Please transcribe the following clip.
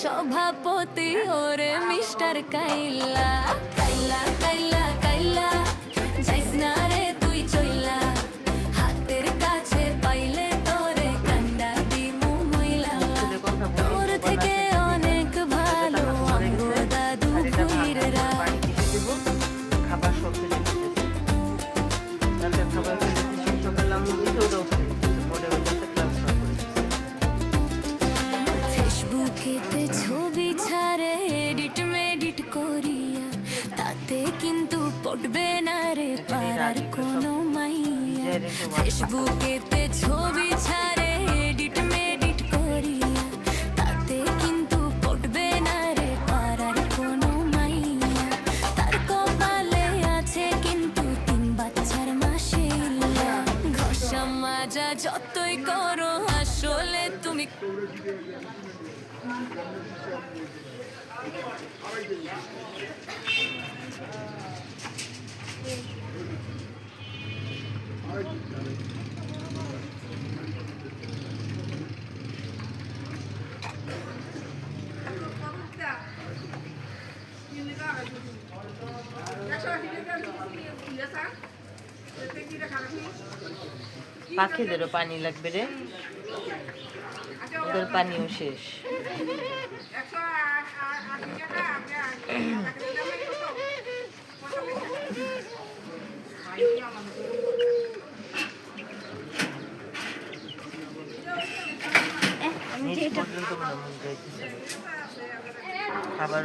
সভাপতি ওরে মিস্টার কাইলা কাইলা কাইলা কাইলা যাইস না রে তুই চইলা হাতের কাছে পাইলে তোরে কান্ডা দিমু মইলা তোর থেকে অনেক ভালো আমগো দাদু কইরা খাবার সব ফেলে দিতেছে রাতের খাবার ফেলে দিতেছে সকালে মুড়িতে ওরাও ফেলে দিতেছে পরে ওইটাতে ক্লাস করে ফেসবুকেতে ছবি ছাড়ে এডিট মেডিট করিয়া তাতে কিন্তু পড়বে না রে পারার কোনো মাইয়া ফেসবুকেতে ছবি ছাড়ে এডিট মেডিট করিয়া তাতে কিন্তু পড়বে না রে পারার কোনো মাইয়া তার কপালে আছে কিন্তু 3 বাচ্চার মাশাআল্লাহ ঘষা মাজা যতই করো আসলে তুমি পাখিদেরও পানি লাগবে রে ওদের পানিও শেষ নিচ পর্যন্ত মনে মন যাইতেছে খাবার